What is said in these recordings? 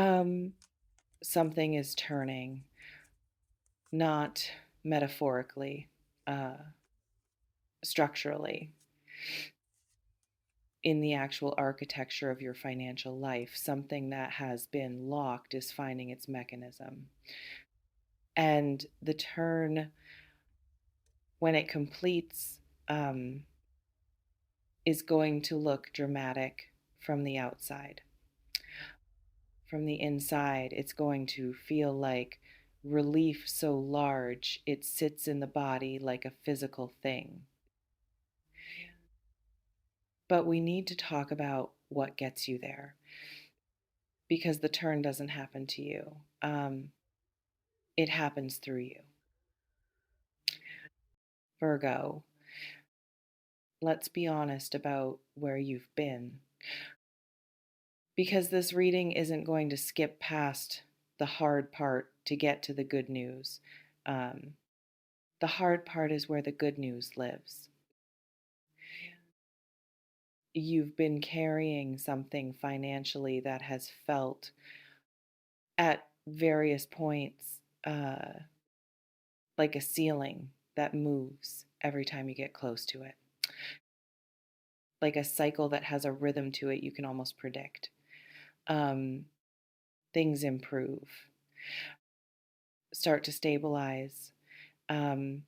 Um, Something is turning, not metaphorically, uh, structurally, in the actual architecture of your financial life. Something that has been locked is finding its mechanism. And the turn, when it completes, um, is going to look dramatic from the outside. From the inside, it's going to feel like relief so large it sits in the body like a physical thing. But we need to talk about what gets you there because the turn doesn't happen to you, it happens through you. Virgo, let's be honest about where you've been because this reading isn't going to skip past the hard part to get to the good news. Um, the hard part is where the good news lives. You've been carrying something financially that has felt at various points like a ceiling that moves every time you get close to it, like a cycle that has a rhythm to it you can almost predict. Um, Things improve, start to stabilize, um,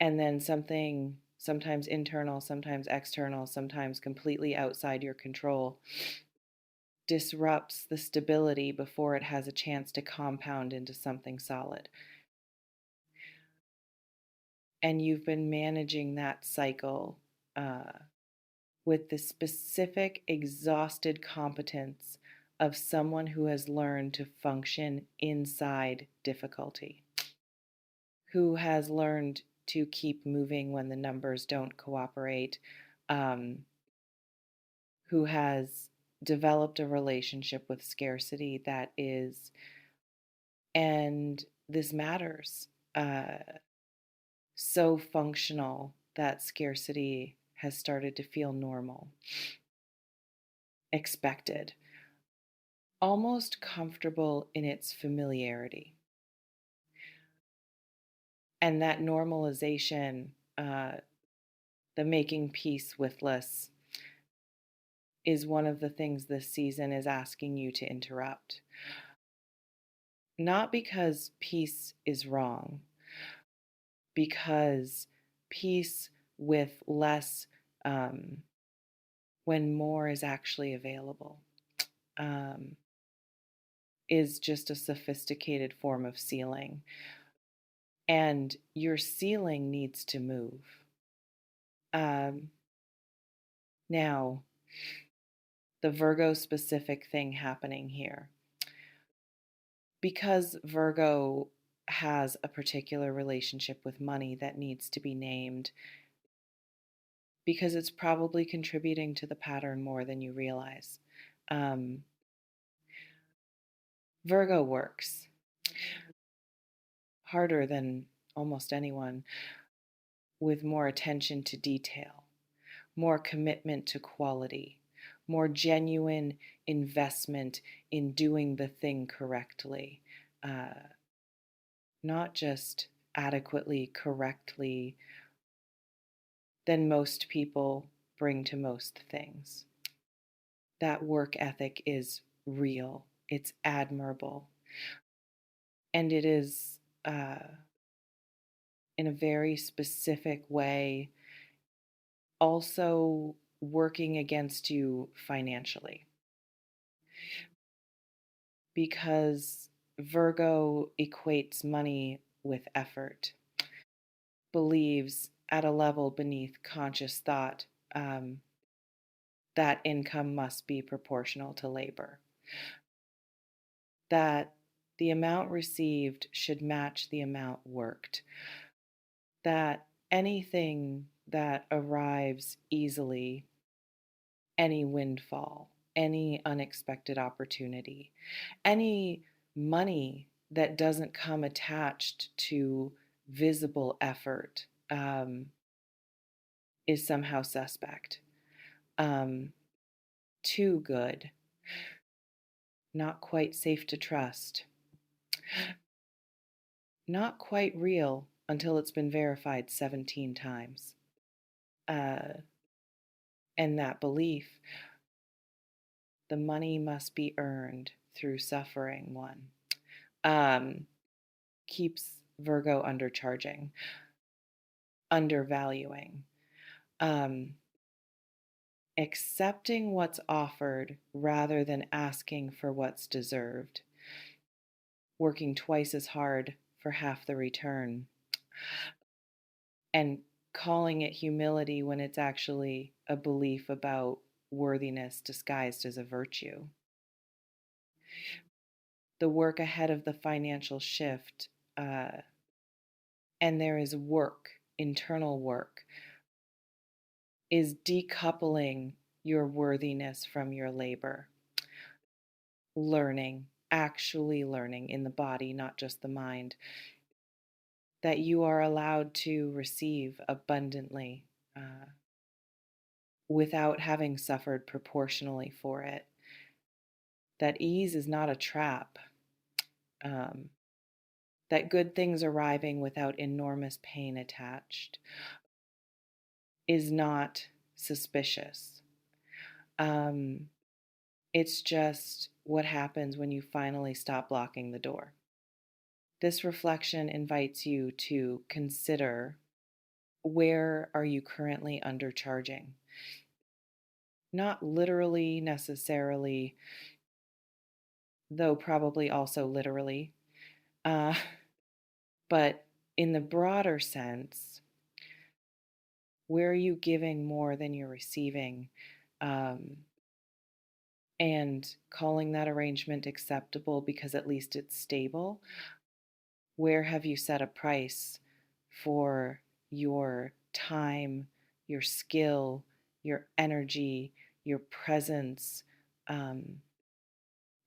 and then something, sometimes internal, sometimes external, sometimes completely outside your control, disrupts the stability before it has a chance to compound into something solid. And you've been managing that cycle uh, with the specific, exhausted competence of someone who has learned to function inside difficulty, who has learned to keep moving when the numbers don't cooperate, um, who has developed a relationship with scarcity that is, and this matters, uh, so functional that scarcity has started to feel normal, expected, almost comfortable in its familiarity. And that normalization, the making peace with less, is one of the things this season is asking you to interrupt. Not because peace is wrong, because peace with less, um, when more is actually available, um, is just a sophisticated form of sealing. And your ceiling needs to move. Um, Now, the Virgo specific thing happening here. Because Virgo has a particular relationship with money that needs to be named, because it's probably contributing to the pattern more than you realize. Um, Virgo works harder than almost anyone with more attention to detail, more commitment to quality, more genuine investment in doing the thing correctly, uh, not just adequately, correctly, than most people bring to most things. That work ethic is real, it's admirable, and it is, in a very specific way, also working against you financially because Virgo equates money with effort, believes at a level beneath conscious thought, um, that income must be proportional to labor, that the amount received should match the amount worked, that anything that arrives easily, any windfall, any unexpected opportunity, any money that doesn't come attached to visible effort, is somehow suspect. Um, Too good. not quite safe to trust, not quite real until it's been verified 17 times. Uh, and that belief, the money must be earned through suffering, one, um, keeps Virgo undercharging, undervaluing, um, accepting what's offered rather than asking for what's deserved, working twice as hard for half the return, and calling it humility when it's actually a belief about worthiness disguised as a virtue. The work ahead of the financial shift, and there is work, internal work, is decoupling your worthiness from your labor, learning, actually learning in the body, not just the mind, that you are allowed to receive abundantly without having suffered proportionally for it. That ease is not a trap. Um, that good things arriving without enormous pain attached is not suspicious. Um, it's just what happens when you finally stop blocking the door. This reflection invites you to consider, where are you currently undercharging? Not literally necessarily, though probably also literally, uh, but in the broader sense, where are you giving more than you're receiving? Um, and calling that arrangement acceptable because at least it's stable. Where have you set a price for your time, your skill, your energy, your presence, um,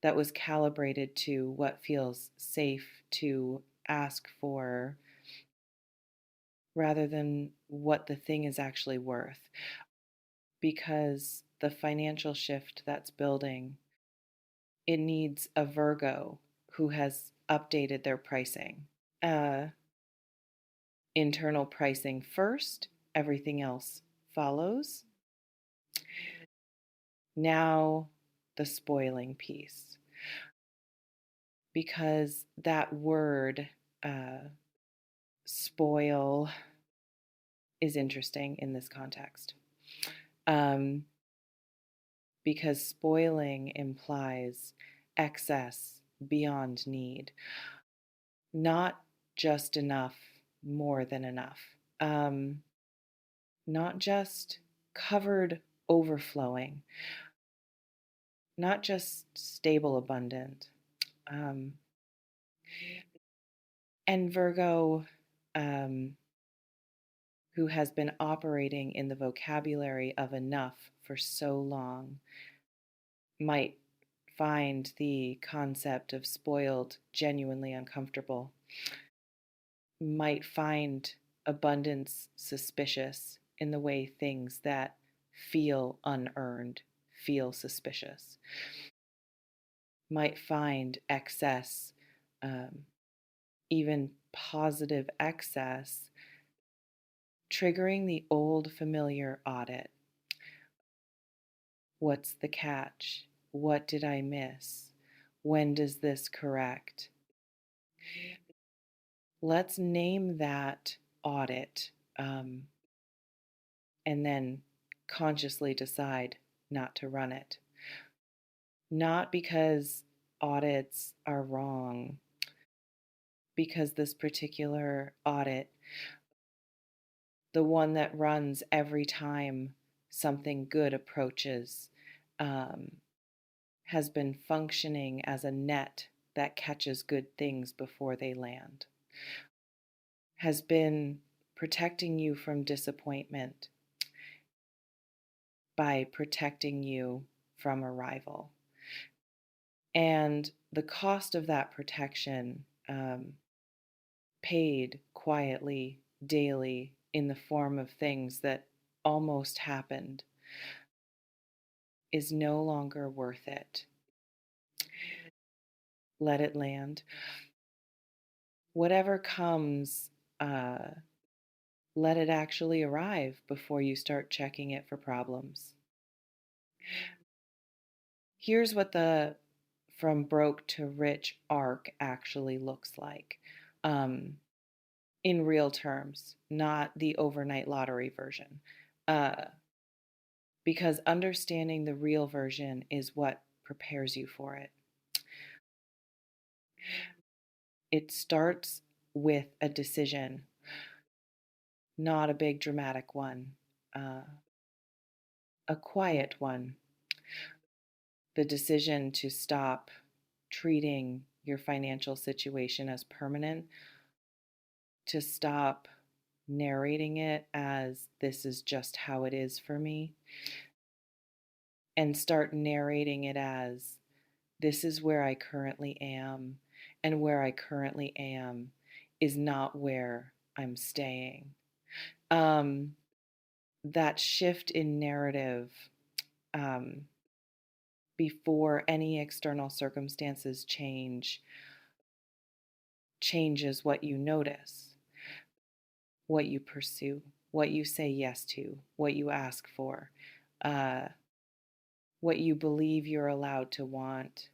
that was calibrated to what feels safe to ask for rather than what the thing is actually worth? Because the financial shift that's building, it needs a Virgo who has updated their pricing. Uh, Internal pricing first, everything else follows. Now, the spoiling piece. Because that word, spoil, is interesting in this context. Um, because spoiling implies excess beyond need, not just enough, more than enough. Um, Not just covered overflowing, not just stable abundant. Um, and Virgo, um, who has been operating in the vocabulary of enough for so long, might find the concept of spoiled genuinely uncomfortable, might find abundance suspicious in the way things that feel unearned feel suspicious, might find excess, um, even positive excess, triggering the old familiar audit. What's the catch? What did I miss? When does this correct? Let's name that audit, um, and then consciously decide not to run it. Not because audits are wrong, because this particular audit, the one that runs every time something good approaches, um, has been functioning as a net that catches good things before they land, has been protecting you from disappointment by protecting you from arrival. And the cost of that protection, paid quietly, daily, in the form of things that almost happened, is no longer worth it. let it land. Whatever comes, uh, let it actually arrive before you start checking it for problems. Here's what the from broke to rich arc actually looks like, um, in real terms, not the overnight lottery version. Uh, because understanding the real version is what prepares you for it. It starts with a decision, not a big dramatic one, uh, a quiet one. The decision to stop treating your financial situation as permanent, to stop narrating it as this is just how it is for me, and start narrating it as this is where I currently am, and where I currently am is not where I'm staying. Um, that shift in narrative, um, before any external circumstances changes what you notice, what you pursue, what you say yes to, what you ask for, uh, what you believe you're allowed to want.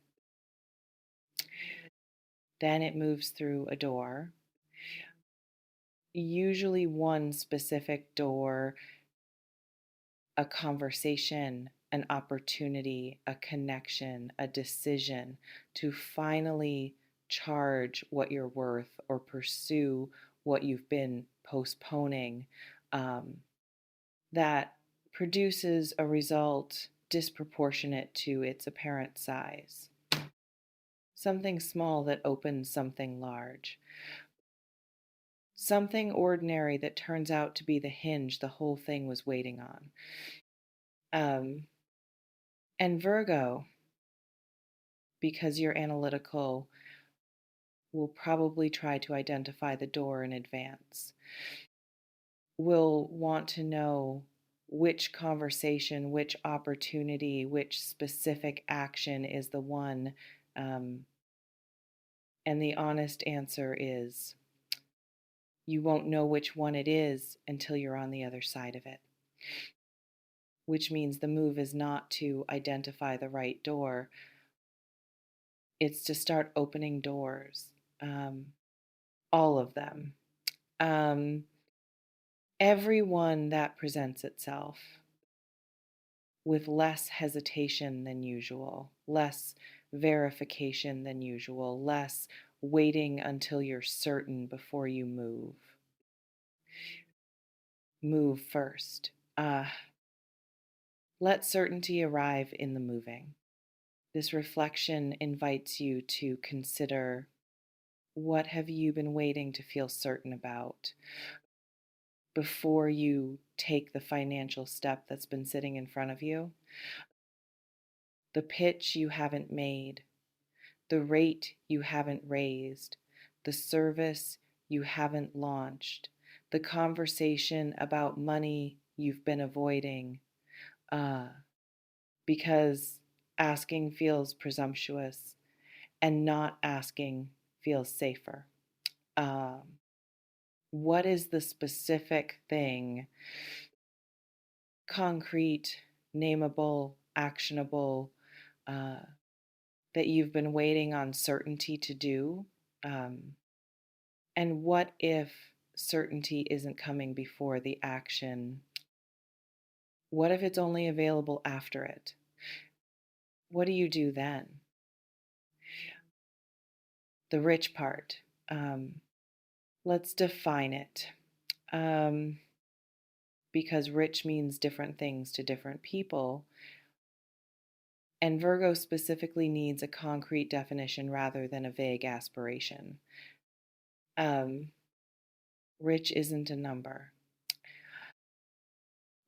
Then it moves through a door, usually one specific door, a conversation, an opportunity, a connection, a decision to finally charge what you're worth or pursue what you've been postponing, um, that produces a result disproportionate to its apparent size. Something small that opens something large. Something ordinary that turns out to be the hinge the whole thing was waiting on. Um, and Virgo, because you're analytical, will probably try to identify the door in advance, will want to know which conversation, which opportunity, which specific action is the one. Um, and the honest answer is you won't know which one it is until you're on the other side of it, which means the move is not to identify the right door, it's to start opening doors, um, all of them. Um, every one that presents itself with less hesitation than usual, less verification than usual, less waiting until you're certain before you move. Move first. Let certainty arrive in the moving. This reflection invites you to consider, what have you been waiting to feel certain about before you take the financial step that's been sitting in front of you? The pitch you haven't made, the rate you haven't raised, the service you haven't launched, the conversation about money you've been avoiding, uh, because asking feels presumptuous and not asking feels safer. Um, what is the specific thing, concrete, nameable, actionable, uh, that you've been waiting on certainty to do? Um, and what if certainty isn't coming before the action? What if it's only available after it? What do you do then? The rich part. Let's define it. Um, because rich means different things to different people. And Virgo specifically needs a concrete definition rather than a vague aspiration. Um, rich isn't a number,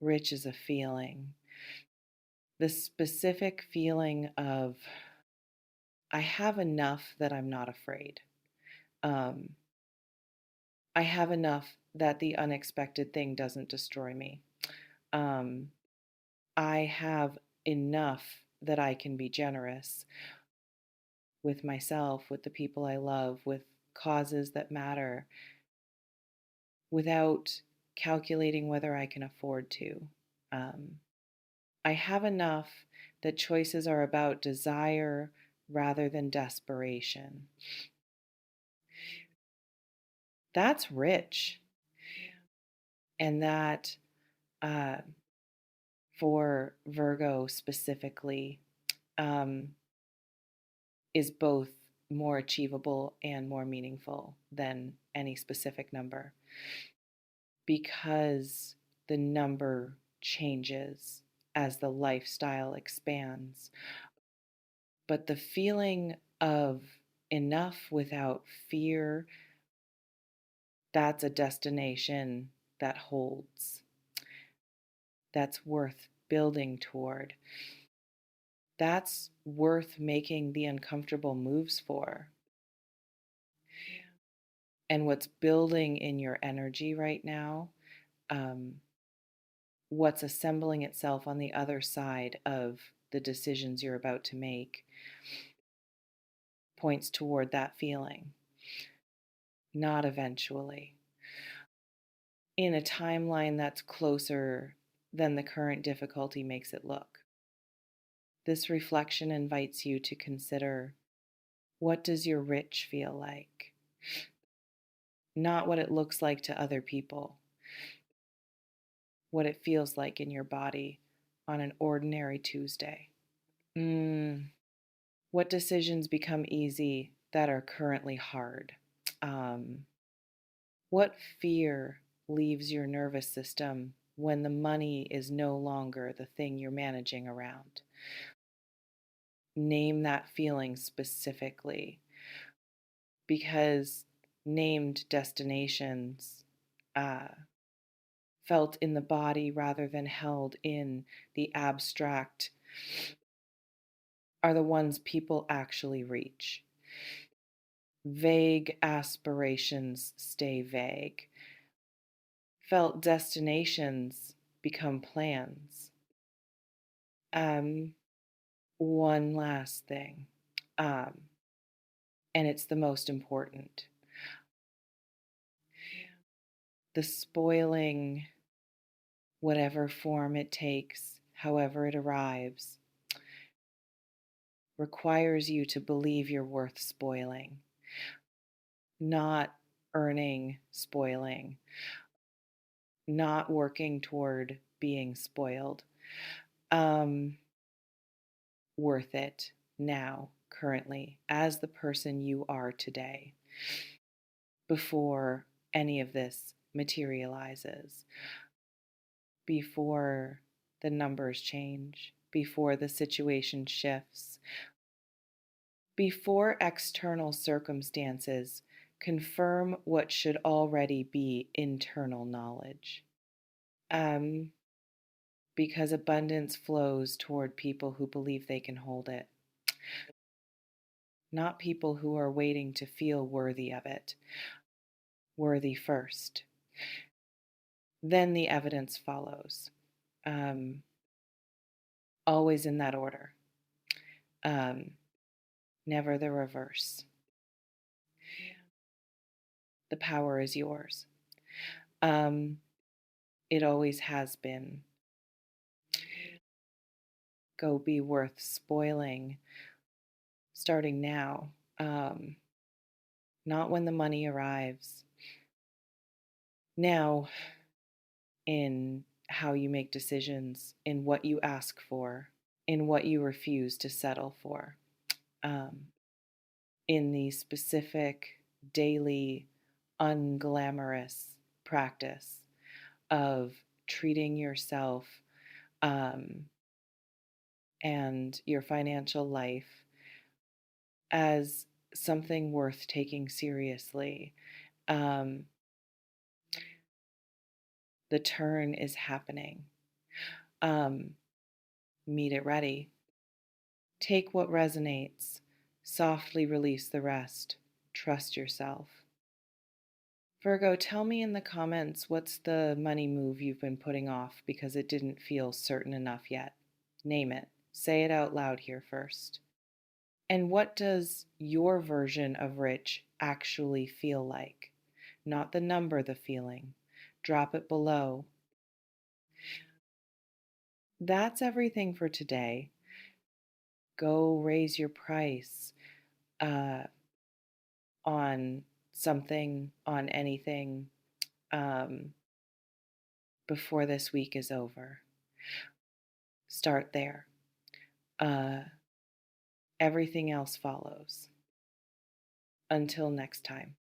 rich is a feeling. The specific feeling of, I have enough that I'm not afraid. Um, I have enough that the unexpected thing doesn't destroy me. Um, I have enough that I can be generous. with myself, with the people I love, with causes that matter, without calculating whether I can afford to. Um, I have enough that choices are about desire rather than desperation. That's rich. And that, uh, for Virgo specifically, um, is both more achievable and more meaningful than any specific number because the number changes as the lifestyle expands. But the feeling of enough without fear, that's a destination that holds, that's worth building toward. That's worth making the uncomfortable moves for. And what's building in your energy right now, um, what's assembling itself on the other side of the decisions you're about to make, points toward that feeling, not eventually. In a timeline that's closer than the current difficulty makes it look. This reflection invites you to consider, what does your rich feel like? Not what it looks like to other people, what it feels like in your body on an ordinary Tuesday. What decisions become easy that are currently hard? Um, what fear leaves your nervous system when the money is no longer the thing you're managing around? Name that feeling specifically, because named destinations, uh, felt in the body rather than held in the abstract, are the ones people actually reach. Vague aspirations stay vague. Felt destinations become plans. Um, One last thing, um, and it's the most important. The spoiling, whatever form it takes, however it arrives, requires you to believe you're worth spoiling, not earning spoiling, not working toward being spoiled. Um, Worth it now, currently, as the person you are today, before any of this materializes, before the numbers change, before the situation shifts, before external circumstances confirm what should already be internal knowledge. Um, because abundance flows toward people who believe they can hold it, not people who are waiting to feel worthy of it. Worthy first. Then the evidence follows. Um, Always in that order. Um, Never the reverse. The power is yours. Um, it always has been. Go be worth spoiling starting now. Not when the money arrives. Now, in how you make decisions, in what you ask for, in what you refuse to settle for, um, in the specific daily unglamorous practice of treating yourself, um, and your financial life as something worth taking seriously. Um, the turn is happening. Um, Meet it ready. Take what resonates, softly release the rest. Trust yourself. Virgo, tell me in the comments, what's the money move you've been putting off because it didn't feel certain enough yet? Name it. Say it out loud here first. And what does your version of rich actually feel like? Not the number, the feeling. Drop it below. That's everything for today. Go raise your price uh, on something, on anything, um, before this week is over. Start there. Uh, Everything else follows. Until next time.